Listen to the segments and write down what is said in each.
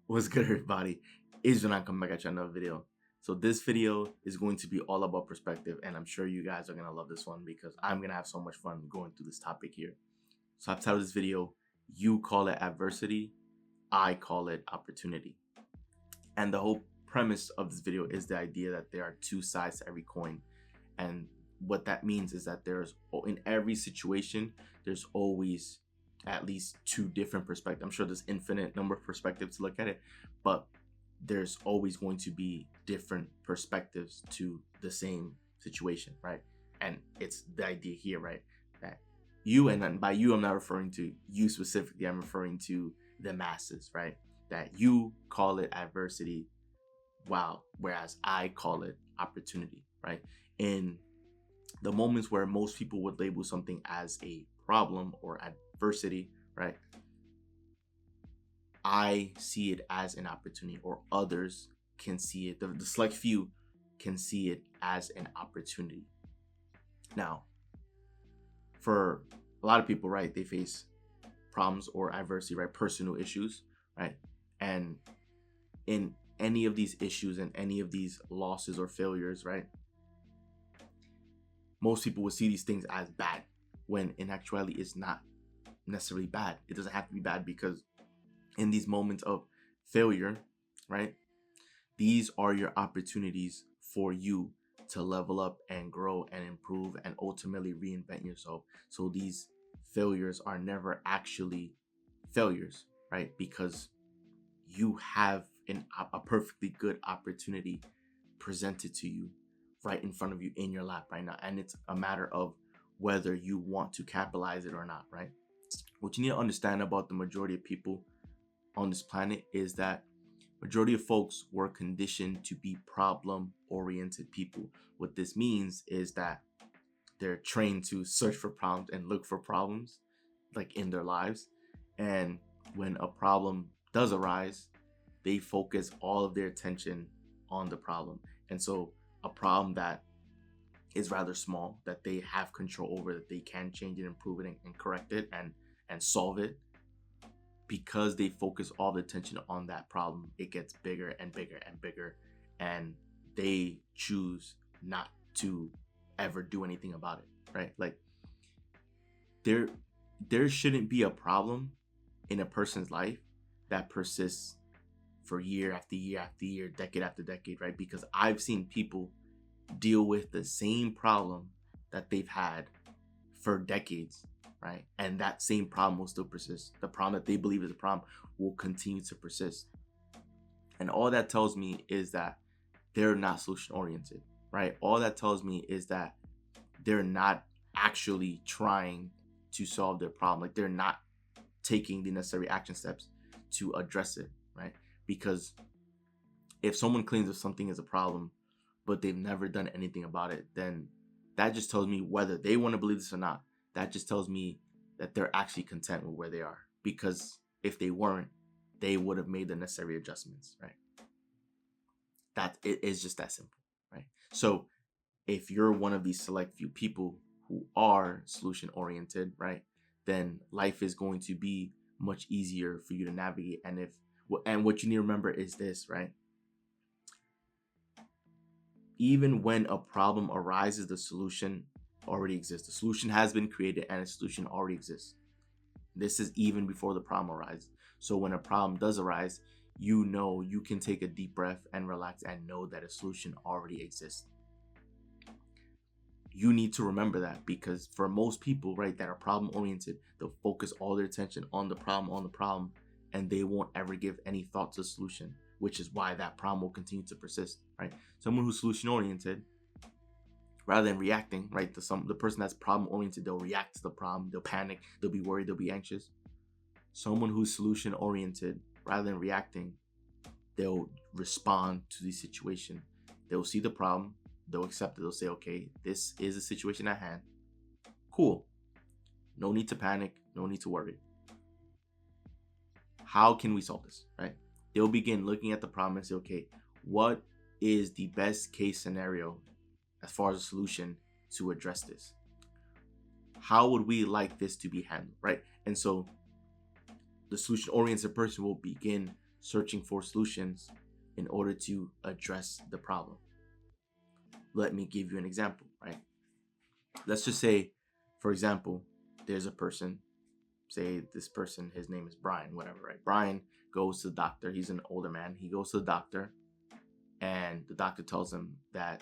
What's good, everybody? It's John. Come back at you another video. So this video is going to be all about perspective, and I'm sure you guys are gonna love this one because I'm gonna have so much fun going through this topic here. So I've titled this video, "You call it adversity, I call it opportunity." And the whole premise of this video is the idea that there are two sides to every coin, and what that means is that in every situation there's always at least two different perspectives. I'm sure there's infinite number of perspectives to look at it, but there's always going to be different perspectives to the same situation, right? And it's the idea here, right? That you, and by you I'm not referring to you specifically, I'm referring to the masses, right? That you call it adversity, wow, whereas I call it opportunity, right? In the moments where most people would label something as a problem or adversity, right? I see it as an opportunity, or others can see it, the select few can see it as an opportunity. Now, for a lot of people, right, they face problems or adversity, right? Personal issues, right? And in any of these issues and any of these losses or failures, right? Most people would see these things as bad when in actuality it's not necessarily bad. It doesn't have to be bad because in these moments of failure, right? These are your opportunities for you to level up and grow and improve and ultimately reinvent yourself. So these failures are never actually failures, right? Because you have a perfectly good opportunity presented to you right in front of you in your lap right now. And it's a matter of whether you want to capitalize it or not, right? What you need to understand about the majority of people on this planet is that majority of folks were conditioned to be problem-oriented people. What this means is that they're trained to search for problems and look for problems like in their lives. And when a problem does arise, they focus all of their attention on the problem. And so a problem that is rather small, that they have control over, that they can change it, improve it, and correct it and solve it, because they focus all the attention on that problem, it gets bigger and bigger and bigger, and they choose not to ever do anything about it, right? Like there shouldn't be a problem in a person's life that persists for year after year after year, decade after decade, right? Because I've seen people deal with the same problem that they've had for decades, right? And that same problem will still persist. The problem that they believe is a problem will continue to persist. And all that tells me is that they're not solution oriented, right? All that tells me is that they're not actually trying to solve their problem. Like they're not taking the necessary action steps to address it, right? Because if someone claims that something is a problem, but they've never done anything about it, then that just tells me, whether they want to believe this or not, that just tells me that they're actually content with where they are. Because if they weren't, they would have made the necessary adjustments, right? That it is just that simple, right? So if you're one of these select few people who are solution oriented, right, then life is going to be much easier for you to navigate. And what you need to remember is this, right? Even when a problem arises, the solution already exists. The solution has been created and a solution already exists. This is even before the problem arises. So when a problem does arise, you know you can take a deep breath and relax and know that a solution already exists. You need to remember that, because for most people, right, that are problem oriented, they'll focus all their attention on the problem, and they won't ever give any thought to the solution, which is why that problem will continue to persist, right? Someone who's solution oriented, rather than reacting, right, the person that's problem oriented, they'll react to the problem, they'll panic, they'll be worried, they'll be anxious. Someone who's solution oriented, rather than reacting, they'll respond to the situation. They'll see the problem, they'll accept it, they'll say, okay, this is a situation at hand. Cool. No need to panic, no need to worry. How can we solve this, right? They'll begin looking at the problem and say, okay, what is the best case scenario as far as a solution to address this? How would we like this to be handled, right? And so the solution-oriented person will begin searching for solutions in order to address the problem. Let me give you an example, right? Let's just say, for example, there's a person, say this person, his name is Brian, whatever, right? Brian goes to the doctor. He's an older man. He goes to the doctor, and the doctor tells him that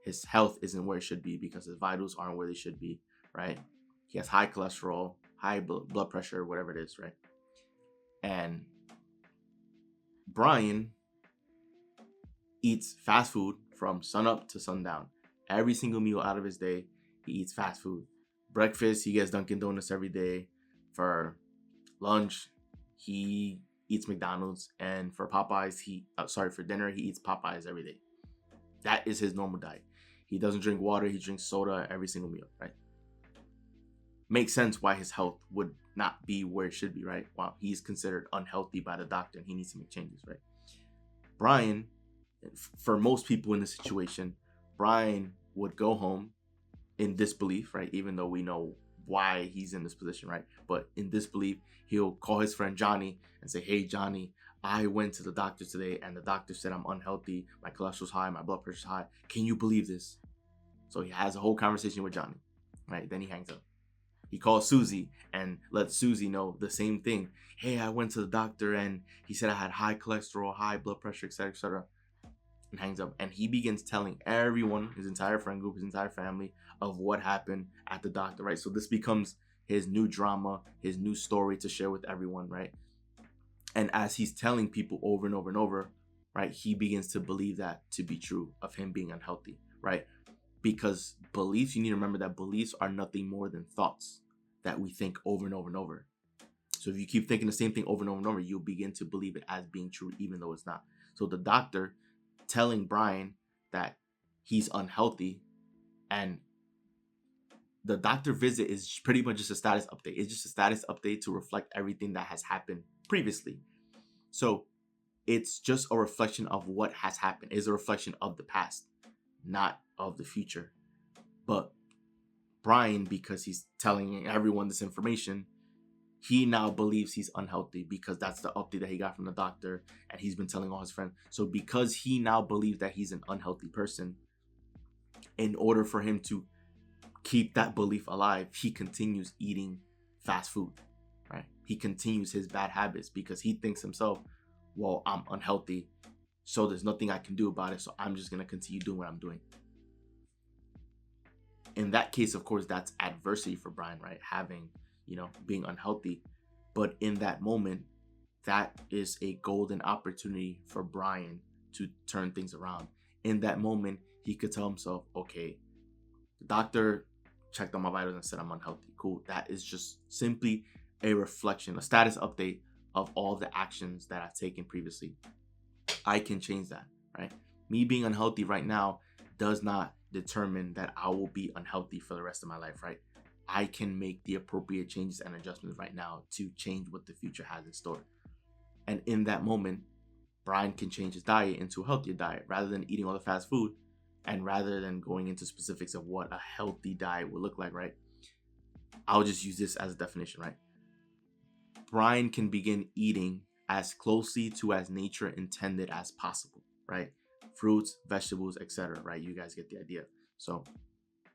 his health isn't where it should be because his vitals aren't where they should be, right? He has high cholesterol, high blood pressure, whatever it is, right? And Brian eats fast food from sunup to sundown. Every single meal out of his day, he eats fast food. Breakfast, he gets Dunkin' Donuts every day. For lunch, he eats McDonald's. And for Popeyes, for dinner, he eats Popeyes every day. That is his normal diet. He doesn't drink water. He drinks soda every single meal, right? Makes sense why his health would not be where it should be, right? Wow, he's considered unhealthy by the doctor and he needs to make changes, right? Brian, for most people in this situation, Brian would go home in disbelief, right? Even though we know why he's in this position, right? But in disbelief, he'll call his friend Johnny and say, "Hey, Johnny, I went to the doctor today and the doctor said I'm unhealthy. My cholesterol's high, my blood pressure's high. Can you believe this?" So he has a whole conversation with Johnny, right? Then he hangs up. He calls Susie and lets Susie know the same thing. "Hey, I went to the doctor and he said I had high cholesterol, high blood pressure, etc., etc." And hangs up. And he begins telling everyone, his entire friend group, his entire family, of what happened at the doctor, right? So this becomes his new drama, his new story to share with everyone, right? And as he's telling people over and over and over, right, he begins to believe that to be true of him being unhealthy, right? Because beliefs, you need to remember that beliefs are nothing more than thoughts that we think over and over and over. So if you keep thinking the same thing over and over and over, you'll begin to believe it as being true, even though it's not. So the doctor telling Brian that he's unhealthy, and the doctor visit is pretty much just a status update. It's just a status update to reflect everything that has happened previously. So it's just a reflection of what has happened. It's a reflection of the past, not of the future. But Brian, because he's telling everyone this information, he now believes he's unhealthy because that's the update that he got from the doctor and he's been telling all his friends. So because he now believes that he's an unhealthy person, in order for him to keep that belief alive, he continues eating fast food, right? He continues his bad habits because he thinks himself, well, I'm unhealthy, so there's nothing I can do about it, so I'm just going to continue doing what I'm doing. In that case, of course, that's adversity for Brian, right? Being unhealthy. But in that moment, that is a golden opportunity for Brian to turn things around. In that moment, he could tell himself, okay, the doctor checked on my vitals and said I'm unhealthy. Cool. That is just simply a reflection, a status update of all the actions that I've taken previously. I can change that, right? Me being unhealthy right now does not determine that I will be unhealthy for the rest of my life, right? I can make the appropriate changes and adjustments right now to change what the future has in store. And in that moment, Brian can change his diet into a healthier diet rather than eating all the fast food, and rather than going into specifics of what a healthy diet would look like, right? I'll just use this as a definition, right? Brian can begin eating as closely to as nature intended as possible, right? Fruits, vegetables, etc., right? You guys get the idea. So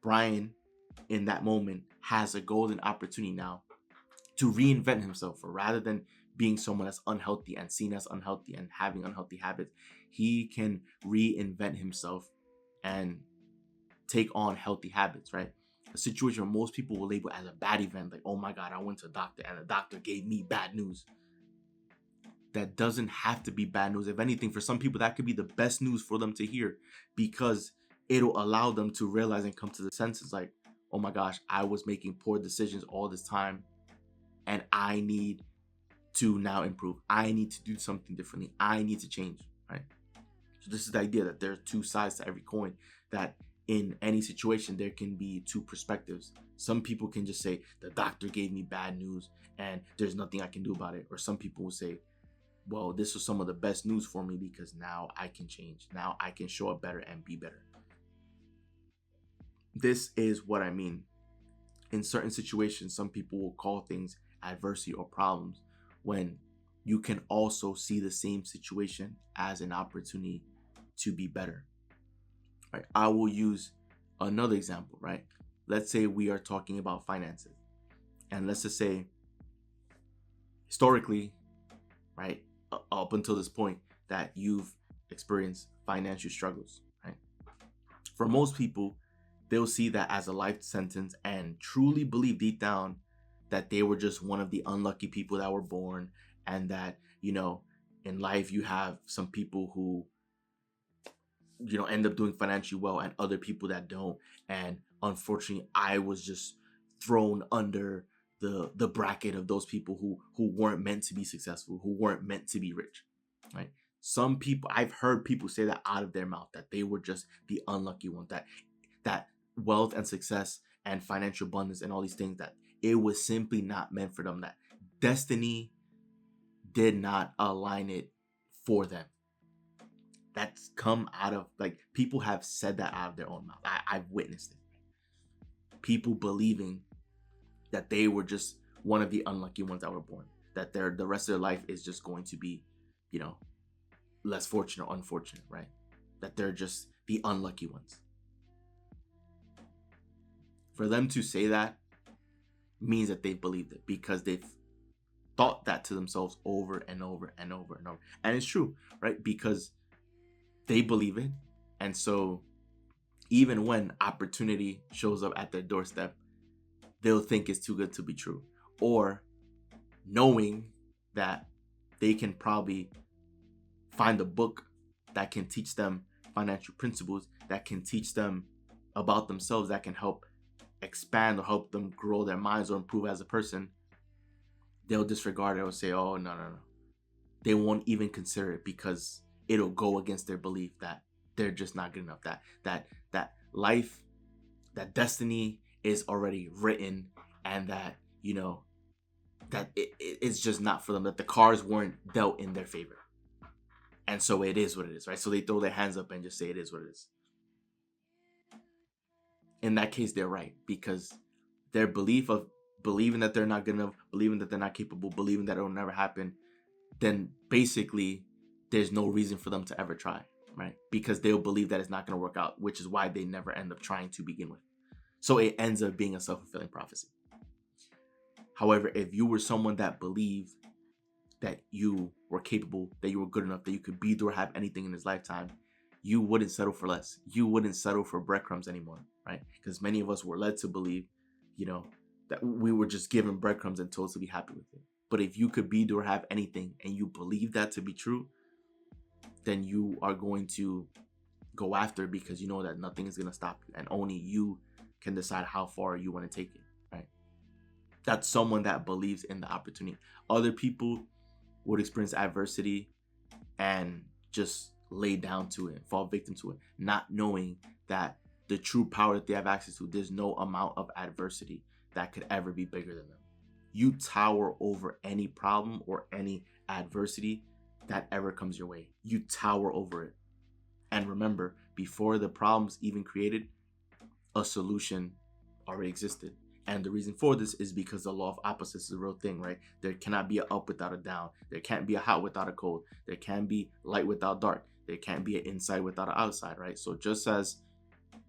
Brian, in that moment, has a golden opportunity now to reinvent himself. Rather than being someone that's unhealthy and seen as unhealthy and having unhealthy habits, he can reinvent himself and take on healthy habits, right? A situation where most people will label as a bad event, like, oh my God, I went to a doctor and the doctor gave me bad news. That doesn't have to be bad news. If anything, for some people, that could be the best news for them to hear, because it'll allow them to realize and come to the senses like, oh my gosh, I was making poor decisions all this time and I need to now improve. I need to do something differently. I need to change, right? So this is the idea that there are two sides to every coin, that in any situation, there can be two perspectives. Some people can just say, the doctor gave me bad news and there's nothing I can do about it. Or some people will say, well, this was some of the best news for me because now I can change. Now I can show up better and be better. This is what I mean. In certain situations, some people will call things adversity or problems when you can also see the same situation as an opportunity to be better. Right? I will use another example, right? Let's say we are talking about finances. And let's just say historically, right, up until this point that you've experienced financial struggles, right? For most people, they'll see that as a life sentence and truly believe deep down that they were just one of the unlucky people that were born, and that, in life you have some people who, end up doing financially well and other people that don't. And unfortunately, I was just thrown under the bracket of those people who weren't meant to be successful, who weren't meant to be rich, right? Some people, I've heard people say that out of their mouth, that they were just the unlucky ones, that wealth and success and financial abundance and all these things, that it was simply not meant for them, that destiny did not align it for them. That's come out of, like, people have said that out of their own mouth. I've witnessed it. People believing that they were just one of the unlucky ones that were born, that the rest of their life is just going to be, less fortunate or unfortunate, right? That they're just the unlucky ones. For them to say that means that they've believed it, because they've thought that to themselves over and over and over and over. And it's true, right? Because they believe it. And so even when opportunity shows up at their doorstep, they'll think it's too good to be true. Or knowing that they can probably find a book that can teach them financial principles, that can teach them about themselves, that can help expand or help them grow their minds or improve as a person, they'll disregard it or say, oh, no. They won't even consider it, because it'll go against their belief that they're just not good enough, that life, that destiny is already written, and that, that it's just not for them, that the cards weren't dealt in their favor. And so it is what it is, right? So they throw their hands up and just say it is what it is. In that case, they're right, because their belief of believing that they're not good enough, believing that they're not capable, believing that it'll never happen, then basically there's no reason for them to ever try, right? Because they'll believe that it's not going to work out, which is why they never end up trying to begin with. So it ends up being a self-fulfilling prophecy. However, if you were someone that believed that you were capable, that you were good enough, that you could be, do, or have anything in this lifetime, you wouldn't settle for less. You wouldn't settle for breadcrumbs anymore, right? Because many of us were led to believe, that we were just given breadcrumbs and told to be happy with it. But if you could be, do, or have anything, and you believe that to be true, then you are going to go after it, because you know that nothing is going to stop you, and only you can decide how far you want to take it, right? That's someone that believes in the opportunity. Other people would experience adversity and just lay down to it, fall victim to it, not knowing that the true power that they have access to, there's no amount of adversity that could ever be bigger than them. You tower over any problem or any adversity that ever comes your way. You tower over it. And remember, before the problems even created, a solution already existed. And the reason for this is because the law of opposites is a real thing, right? There cannot be an up without a down. There can't be a hot without a cold. There can't be light without dark. There can't be an inside without an outside, right? So just as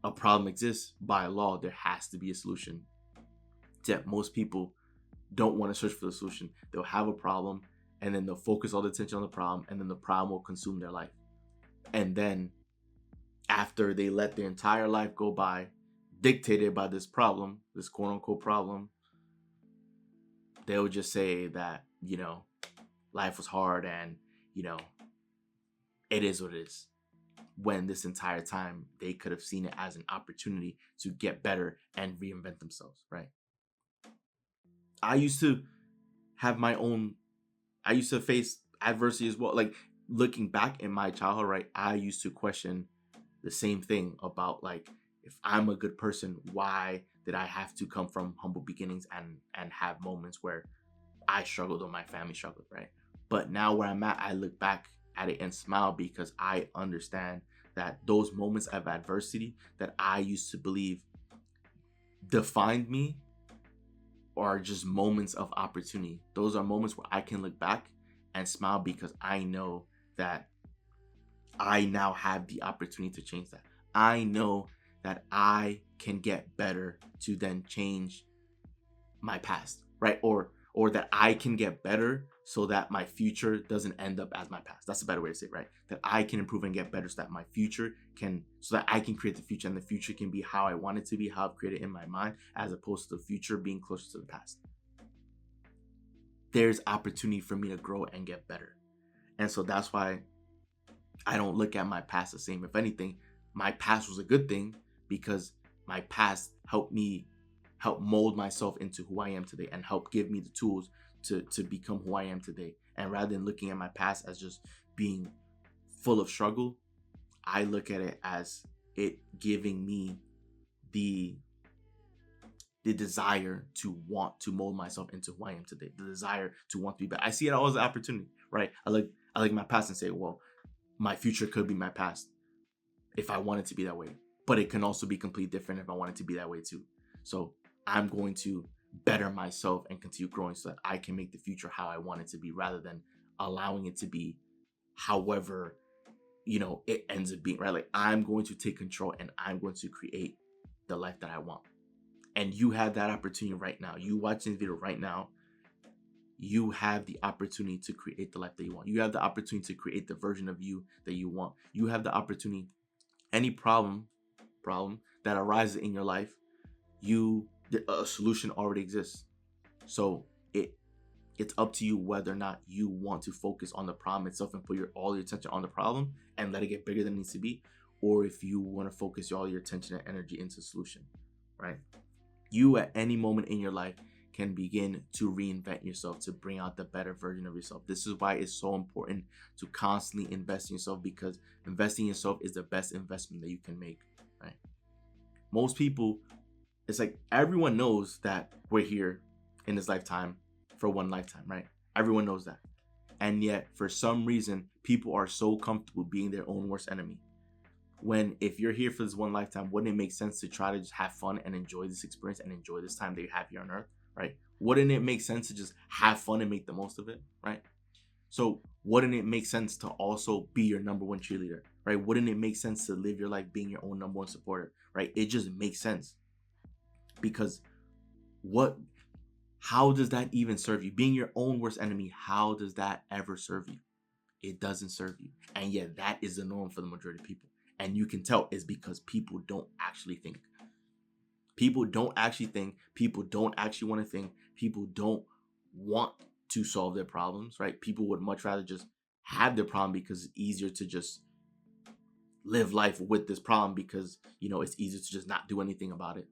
a problem exists, by law, there has to be a solution. Yet most people don't want to search for the solution. They'll have a problem, and then they'll focus all the attention on the problem, and then the problem will consume their life. And then after they let their entire life go by, dictated by this problem, this quote unquote problem, they'll just say that, life was hard and, it is what it is. When this entire time they could have seen it as an opportunity to get better and reinvent themselves, right? I used to face adversity as well. Like, looking back in my childhood, right, I used to question the same thing about, like, if I'm a good person, why did I have to come from humble beginnings and have moments where I struggled or my family struggled, right? But now where I'm at, I look back at it and smile, because I understand that those moments of adversity that I used to believe defined me are just moments of opportunity. Those are moments where I can look back and smile because I know that I now have the opportunity to change that. I know that I can get better to then change my past, right? Or that I can get better so that my future doesn't end up as my past. That's a better way to say it, right? That I can improve and get better so that my future can, so that I can create the future, and the future can be how I want it to be, how I've created in my mind, as opposed to the future being closer to the past. There's opportunity for me to grow and get better. And so that's why I don't look at my past the same. If anything, my past was a good thing because my past helped me help mold myself into who I am today and help give me the tools to become who I am today. And rather than looking at my past as just being full of struggle, I look at it as it giving me the desire to want to mold myself into who I am today, the desire to want to be better. I see it all as an opportunity, right? I look my past and say, well, my future could be my past if I want it to be that way, but it can also be completely different if I want it to be that way too. So I'm going to better myself and continue growing so that I can make the future how I want it to be, rather than allowing it to be however, it ends up being, right? Like, I'm going to take control and I'm going to create the life that I want. And you have that opportunity right now. You watching this video right now, you have the opportunity to create the life that you want. You have the opportunity to create the version of you that you want. You have the opportunity. Any problem that arises in your life, a solution already exists. So it's up to you whether or not you want to focus on the problem itself and put all your attention on the problem and let it get bigger than it needs to be, or if you want to focus all your attention and energy into the solution, right? You at any moment in your life can begin to reinvent yourself, to bring out the better version of yourself. This is why it's so important to constantly invest in yourself, because investing in yourself is the best investment that you can make, right? Most people, it's like everyone knows that we're here in this lifetime for one lifetime, right? Everyone knows that. And yet, for some reason, people are so comfortable being their own worst enemy. When, if you're here for this one lifetime, wouldn't it make sense to try to just have fun and enjoy this experience and enjoy this time that you have here on earth, right? Wouldn't it make sense to just have fun and make the most of it, right? So wouldn't it make sense to also be your number one cheerleader, right? Wouldn't it make sense to live your life being your own number one supporter, right? It just makes sense. Because how does that even serve you? Being your own worst enemy, how does that ever serve you? It doesn't serve you. And yet that is the norm for the majority of people. And you can tell it's because people don't actually think. People don't actually think. People don't actually want to think. People don't want to solve their problems, right? People would much rather just have their problem because it's easier to just live life with this problem because, it's easier to just not do anything about it.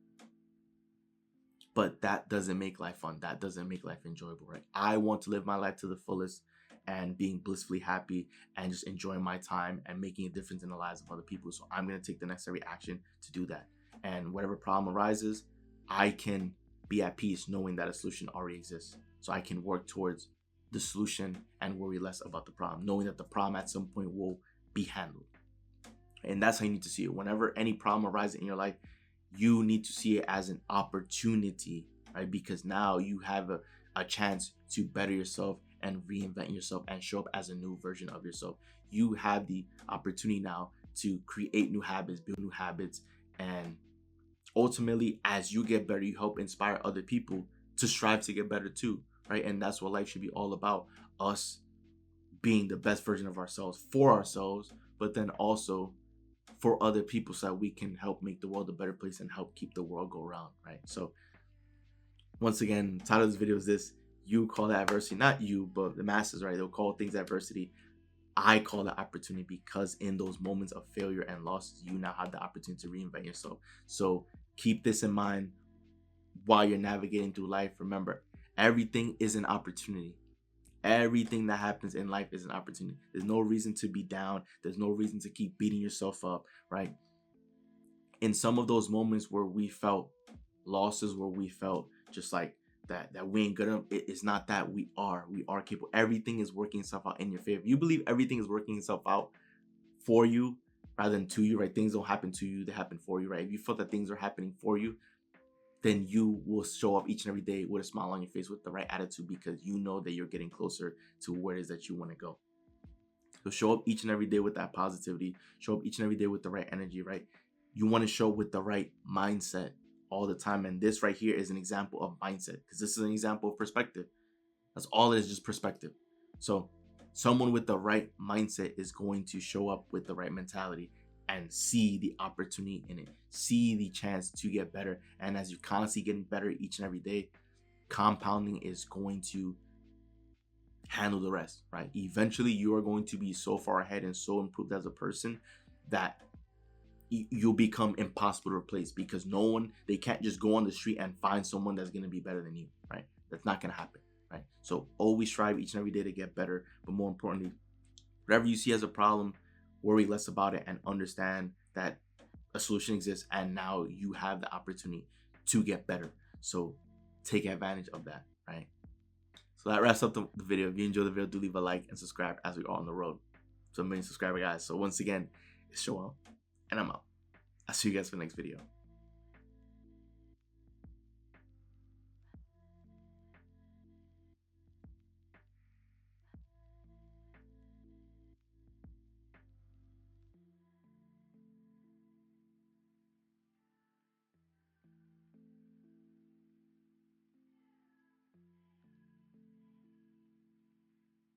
But that doesn't make life fun. That doesn't make life enjoyable, right? I want to live my life to the fullest and being blissfully happy and just enjoying my time and making a difference in the lives of other people. So I'm going to take the necessary action to do that. And whatever problem arises, I can be at peace knowing that a solution already exists. So I can work towards the solution and worry less about the problem, knowing that the problem at some point will be handled. And that's how you need to see it. Whenever any problem arises in your life, you need to see it as an opportunity, right? Because now you have a chance to better yourself and reinvent yourself and show up as a new version of yourself. You have the opportunity now to create new habits, build new habits, and ultimately, as you get better, you help inspire other people to strive to get better too, right? And that's what life should be all about, us being the best version of ourselves for ourselves, but then also for other people so that we can help make the world a better place and help keep the world go round, right? So once again, the title of this video is this: you call that adversity, not you, but the masses, right? They'll call things adversity. I call that opportunity, because in those moments of failure and losses, you now have the opportunity to reinvent yourself. So keep this in mind while you're navigating through life. Remember, everything is an opportunity. Everything that happens in life is an opportunity. There's no reason to be down. There's no reason to keep beating yourself up, right? In some of those moments where we felt losses, where we felt just like that we ain't good enough, it's not that. We are capable. Everything is working itself out in your favor. You believe everything is working itself out for you rather than to you, right? Things don't happen to you, they happen for you, right? If you feel that things are happening for you, then you will show up each and every day with a smile on your face, with the right attitude, because you know that you're getting closer to where it is that you want to go. So show up each and every day with that positivity. Show up each and every day with the right energy, right? You want to show up with the right mindset all the time. And this right here is an example of mindset, because this is an example of perspective. That's all it is, just perspective. So someone with the right mindset is going to show up with the right mentality and see the opportunity in it, see the chance to get better. And as you're constantly getting better each and every day, compounding is going to handle the rest, right? Eventually, you are going to be so far ahead and so improved as a person that you'll become impossible to replace, because they can't just go on the street and find someone that's going to be better than you, right? That's not going to happen, right? So always strive each and every day to get better. But more importantly, whatever you see as a problem, worry less about it and understand that a solution exists, and now you have the opportunity to get better. So take advantage of that, right? So that wraps up the video. If you enjoyed the video, do leave a like and subscribe, as we are on the road to a million subscriber, guys. So once again, it's Joel, and I'm out. I'll see you guys for the next video.